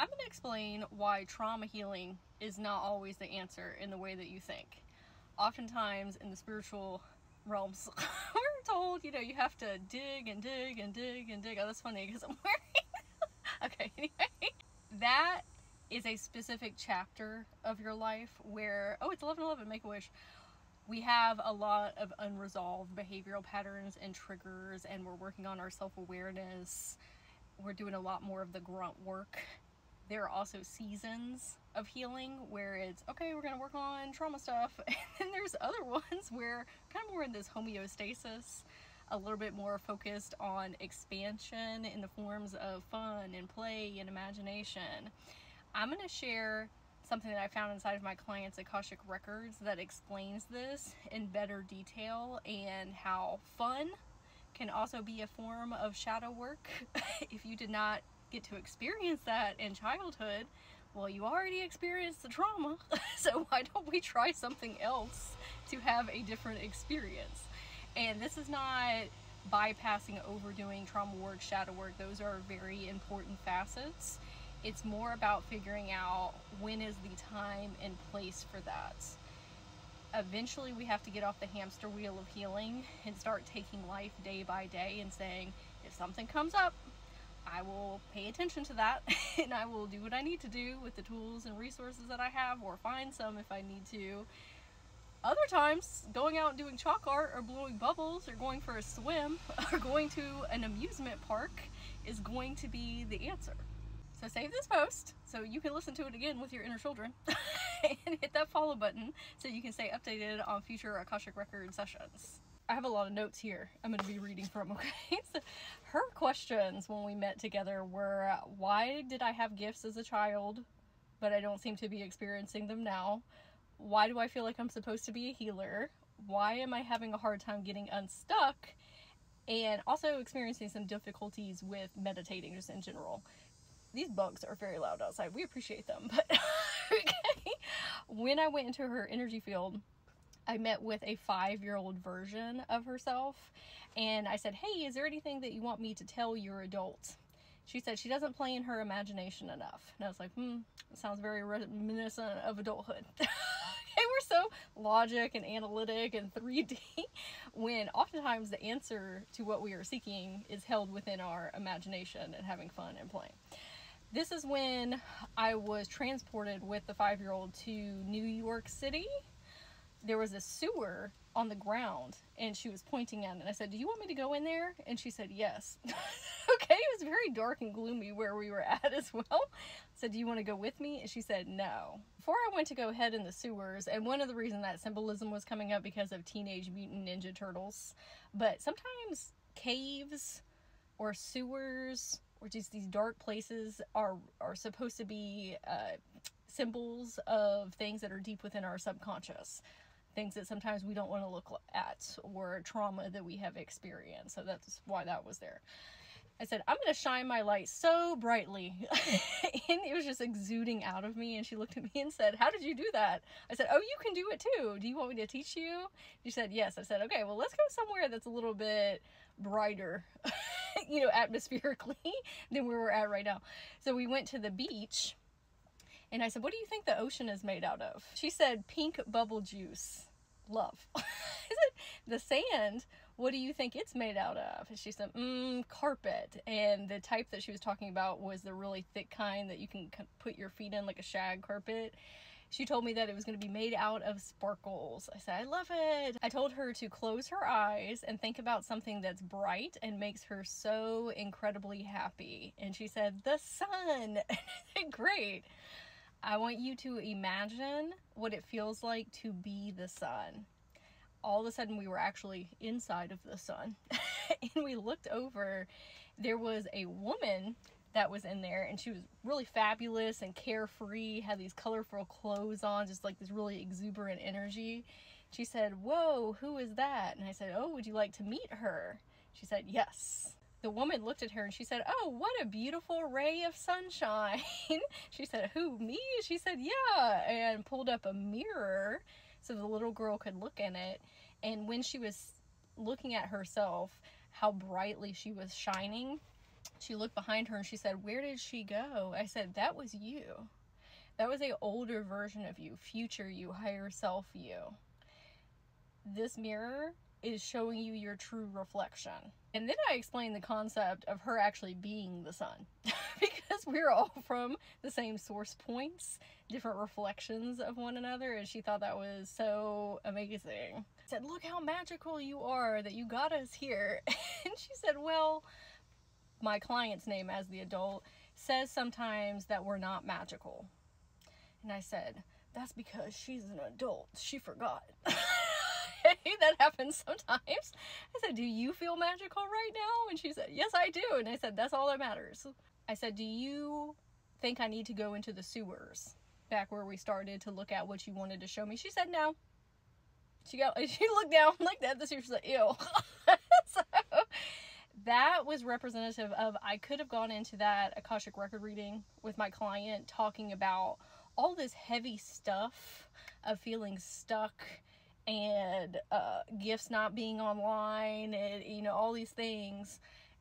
I'm going to explain why trauma healing is not always the answer in the way that you think. Oftentimes in the spiritual realms, we're told, you know, you have to dig and dig and dig and dig. Oh, that's funny because I'm wearing... Okay, anyway. That is a specific chapter of your life where, oh, it's 11/11, Make-A-Wish. We have a lot of unresolved behavioral patterns and triggers, and we're working on our self-awareness. We're doing a lot more of the grunt work. There are also seasons of healing where it's, okay, we're going to work on trauma stuff. And then there's other ones where kind of more in this homeostasis, a little bit more focused on expansion in the forms of fun and play and imagination. I'm going to share something that I found inside of my clients' Akashic records that explains this in better detail, and how fun can also be a form of shadow work. If you did not get to experience that in childhood, well, you already experienced the trauma, so why don't we try something else to have a different experience? And this is not bypassing overdoing trauma work, shadow work. Those are very important facets. It's more about figuring out when is the time and place for that. Eventually we have to get off the hamster wheel of healing and start taking life day by day and saying, if something comes up, I will pay attention to that and I will do what I need to do with the tools and resources that I have, or find some if I need to. Other times, going out and doing chalk art or blowing bubbles or going for a swim or going to an amusement park is going to be the answer. So save this post so you can listen to it again with your inner children and hit that follow button so you can stay updated on future Akashic Record sessions. I have a lot of notes here I'm going to be reading from, okay? So her questions when we met together were, why did I have gifts as a child, but I don't seem to be experiencing them now? Why do I feel like I'm supposed to be a healer? Why am I having a hard time getting unstuck? And also experiencing some difficulties with meditating just in general. These bugs are very loud outside. We appreciate them, but okay. When I went into her energy field, I met with a 5-year-old version of herself, and I said, hey, is there anything that you want me to tell your adult? She said she doesn't play in her imagination enough. And I was like, it sounds very reminiscent of adulthood. Okay, we're so logic and analytic and 3D, when oftentimes the answer to what we are seeking is held within our imagination and having fun and playing. This is when I was transported with the 5-year-old to New York City. There was a sewer on the ground and she was pointing at it, and I said, do you want me to go in there? And she said yes. Okay, it was very dark and gloomy where we were at as well. I said, do you want to go with me? And she said no. Before I went to go head in the sewers, and one of the reasons that symbolism was coming up because of Teenage Mutant Ninja Turtles, but sometimes caves or sewers or just these dark places are supposed to be symbols of things that are deep within our subconscious. Things that sometimes we don't want to look at, or trauma that we have experienced. So that's why that was there. I said, I'm going to shine my light so brightly. And it was just exuding out of me. And she looked at me and said, how did you do that? I said, oh, you can do it too. Do you want me to teach you? She said, yes. I said, okay, well, let's go somewhere that's a little bit brighter, you know, atmospherically than where we're at right now. So we went to the beach. And I said, what do you think the ocean is made out of? She said, pink bubble juice. Love. I said, the sand, what do you think it's made out of? And she said, carpet. And the type that she was talking about was the really thick kind that you can put your feet in, like a shag carpet. She told me that it was going to be made out of sparkles. I said, I love it. I told her to close her eyes and think about something that's bright and makes her so incredibly happy. And she said, the sun. I said, great. I want you to imagine what it feels like to be the sun. All of a sudden we were actually inside of the sun. And we looked over, there was a woman that was in there, and she was really fabulous and carefree, had these colorful clothes on, just like this really exuberant energy. She said, whoa, who is that? And I said, oh, would you like to meet her? She said, yes. The woman looked at her and she said, oh, what a beautiful ray of sunshine. She said, who, me? She said, yeah, and pulled up a mirror so the little girl could look in it. And when she was looking at herself, how brightly she was shining, She looked behind her and she said, "Where did she go?" I said, "That was you. That was an older version of you, future you, higher self you. This mirror is showing you your true reflection." And then I explained the concept of her actually being the sun because we're all from the same source points, different reflections of one another, and she thought that was so amazing. I said, "Look how magical you are that you got us here." And she said, "Well, my client's name as the adult says sometimes that we're not magical." And I said, "That's because she's an adult. She forgot." That happens sometimes. I said, "Do you feel magical right now?" And she said, "Yes, I do." And I said, "That's all that matters." I said, "Do you think I need to go into the sewers back where we started to look at what you wanted to show me?" She said, "No." She looked down like that. She was like, "Ew." So that was representative of, I could have gone into that Akashic record reading with my client talking about all this heavy stuff of feeling stuck and gifts not being online and, you know, all these things.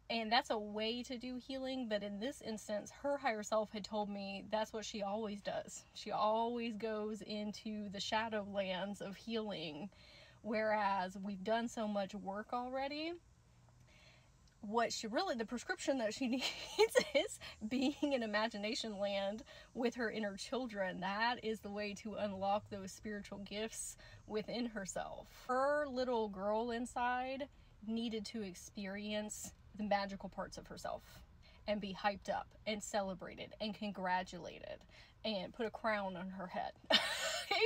And that's a way to do healing, but in this instance, her higher self had told me that's what she always does. She always goes into the shadow lands of healing, whereas we've done so much work already. What she really, the prescription that she needs is being in imagination land with her inner children. That is the way to unlock those spiritual gifts within herself. Her little girl inside needed to experience the magical parts of herself and be hyped up and celebrated and congratulated and put a crown on her head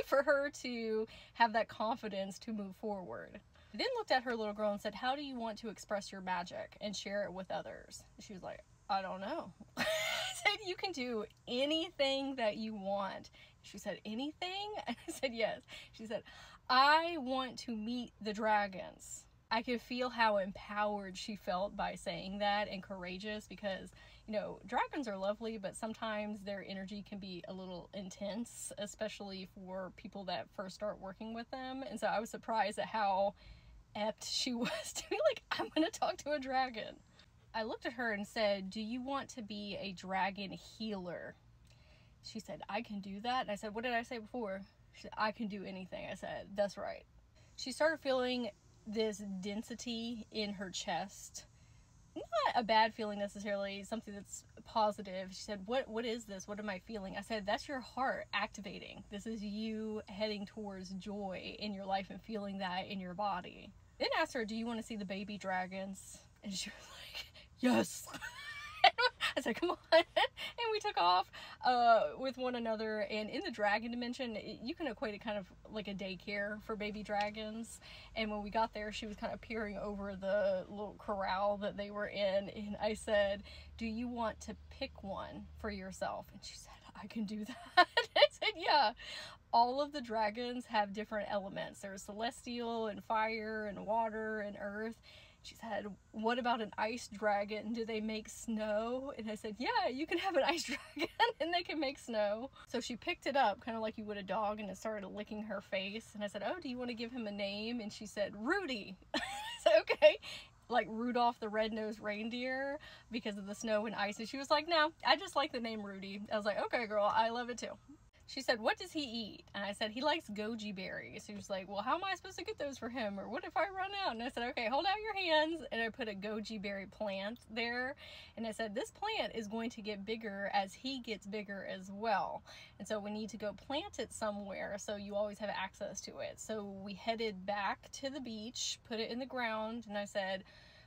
for her to have that confidence to move forward. I then looked at her little girl and said, "How do you want to express your magic and share it with others?" She was like, "I don't know." I said, "You can do anything that you want." She said, "Anything?" And I said, "Yes." She said, "I want to meet the dragons." I could feel how empowered she felt by saying that, and courageous, because, you know, dragons are lovely, but sometimes their energy can be a little intense, especially for people that first start working with them. And so I was surprised at how apt she was to be like, "I'm gonna talk to a dragon." I looked at her and said, "Do you want to be a dragon healer?" She said, "I can do that." And I said, "What did I say before?" She said, "I can do anything." I said, "That's right." She started feeling this density in her chest. Not a bad feeling necessarily, something that's positive. She said, what is this? What am I feeling?" I said, "That's your heart activating. This is you heading towards joy in your life and feeling that in your body." Then asked her, "Do you want to see the baby dragons?" And she was like, "Yes." I said, "Come on." And we took off with one another. And in the dragon dimension, you can equate it kind of like a daycare for baby dragons. And when we got there, she was kind of peering over the little corral that they were in. And I said, "Do you want to pick one for yourself?" And she said, "I can do that." I said, "Yeah." All of the dragons have different elements. There's celestial and fire and water and earth. She said, "What about an ice dragon? Do they make snow?" And I said, "Yeah, you can have an ice dragon and they can make snow." So she picked it up kind of like you would a dog, and it started licking her face. And I said, "Oh, do you want to give him a name?" And she said, "Rudy." I said, "Okay." Like Rudolph the red-nosed reindeer because of the snow and ice. And she was like, "No, I just like the name Rudy." I was like, "Okay, girl, I love it too." She said, "What does he eat?" And I said, "He likes goji berries." She was like, "Well, how am I supposed to get those for him? Or what if I run out?" And I said, "Okay, hold out your hands." And I put a goji berry plant there. And I said, "This plant is going to get bigger as he gets bigger as well. And so we need to go plant it somewhere so you always have access to it." So we headed back to the beach, put it in the ground. And I said,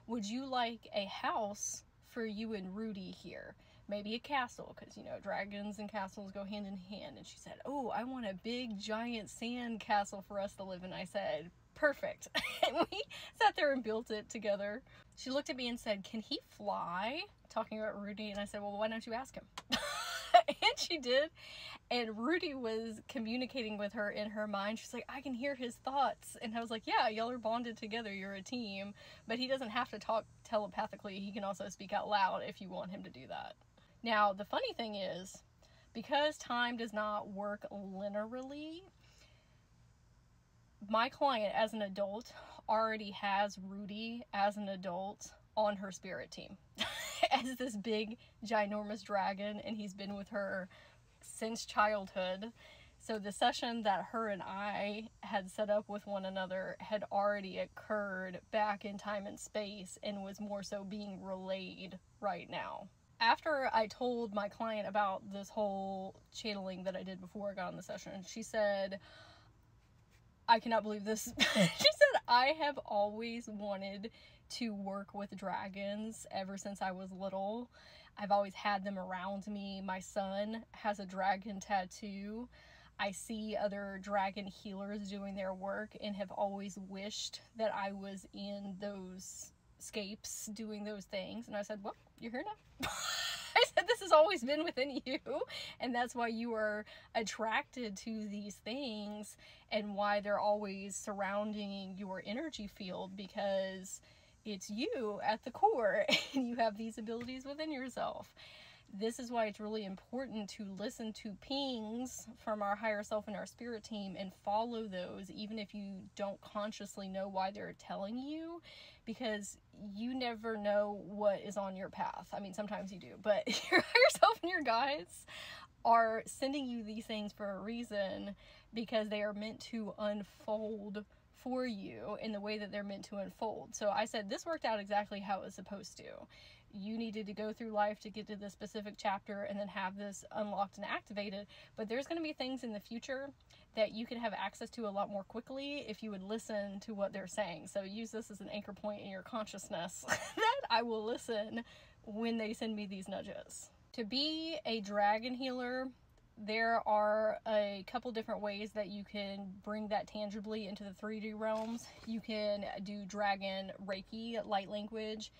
"Would you like a house for you and Rudy here? Maybe a castle, because, you know, dragons and castles go hand in hand." And she said, "Oh, I want a big giant sand castle for us to live in." I said, "Perfect." And we sat there and built it together. She looked at me and said, "Can he fly?" Talking about Rudy. And I said, "Well, why don't you ask him?" And she did. And Rudy was communicating with her in her mind. She's like, "I can hear his thoughts." And I was like, "Yeah, y'all are bonded together. You're a team." But he doesn't have to talk telepathically. He can also speak out loud if you want him to do that. Now, the funny thing is, because time does not work linearly, my client as an adult already has Rudy as an adult on her spirit team. as this big, ginormous dragon, and he's been with her since childhood. So the session that her and I had set up with one another had already occurred back in time and space and was more so being relayed right now. After I told my client about this whole channeling that I did before I got on the session, she said, I cannot believe this. She said, I have always wanted to work with dragons ever since I was little. I've always had them around me. My son has a dragon tattoo. I see other dragon healers doing their work and have always wished that I was in those scapes doing those things. And I said, well, you're here now. I said, this has always been within you, and that's why you are attracted to these things and why they're always surrounding your energy field, because it's you at the core and you have these abilities within yourself. This is why it's really important to listen to pings from our higher self and our spirit team and follow those, even if you don't consciously know why they're telling you, because you never know what is on your path. I mean, sometimes you do, but your higher self and your guides are sending you these things for a reason, because they are meant to unfold for you in the way that they're meant to unfold. So I said, this worked out exactly how it was supposed to. You needed to go through life to get to this specific chapter and then have this unlocked and activated, but there's going to be things in the future that you can have access to a lot more quickly if you would listen to what they're saying. So use this as an anchor point in your consciousness that I will listen when they send me these nudges. To be a dragon healer, there are a couple different ways that you can bring that tangibly into the 3D realms. You can do dragon Reiki, light language.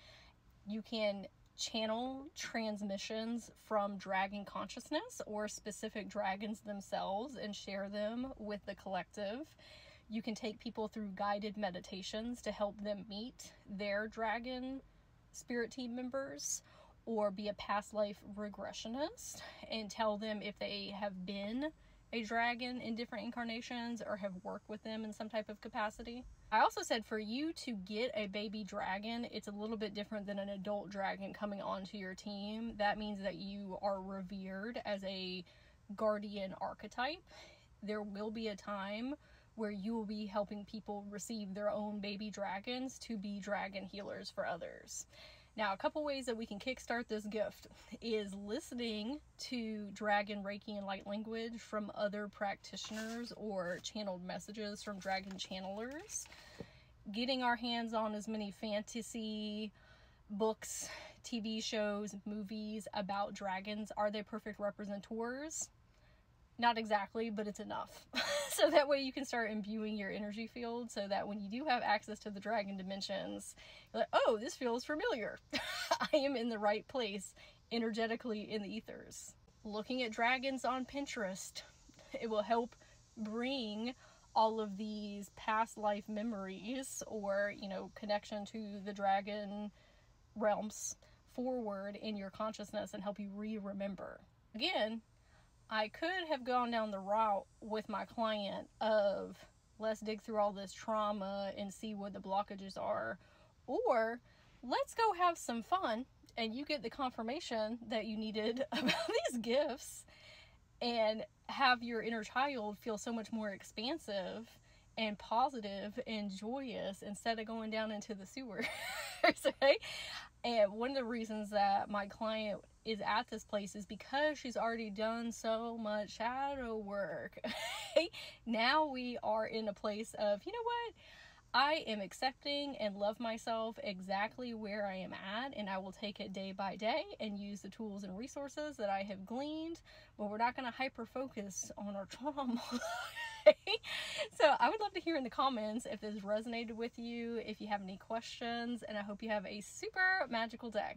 You can channel transmissions from dragon consciousness or specific dragons themselves and share them with the collective. You can take people through guided meditations to help them meet their dragon spirit team members, or be a past life regressionist and tell them if they have been a dragon in different incarnations or have worked with them in some type of capacity. I also said for you to get a baby dragon, it's a little bit different than an adult dragon coming onto your team. That means that you are revered as a guardian archetype. There will be a time where you will be helping people receive their own baby dragons to be dragon healers for others. Now, a couple ways that we can kickstart this gift is listening to dragon Reiki and light language from other practitioners or channeled messages from dragon channelers, getting our hands on as many fantasy books, TV shows, movies about dragons. Are they perfect representors? Not exactly, but it's enough. So that way you can start imbuing your energy field, so that when you do have access to the dragon dimensions, you're like, oh, this feels familiar. I am in the right place energetically in the ethers. Looking at dragons on Pinterest, it will help bring all of these past life memories or, connection to the dragon realms forward in your consciousness and help you remember. Again, I could have gone down the route with my client of let's dig through all this trauma and see what the blockages are, or let's go have some fun and you get the confirmation that you needed about these gifts and have your inner child feel so much more expansive and positive and joyous instead of going down into the sewers, right? And one of the reasons that my client is at this place is because she's already done so much shadow work. Now we are in a place of, you know what? I am accepting and love myself exactly where I am at, and I will take it day by day and use the tools and resources that I have gleaned, but we're not going to hyper focus on our trauma. So I would love to hear in the comments if this resonated with you, if you have any questions, and I hope you have a super magical day.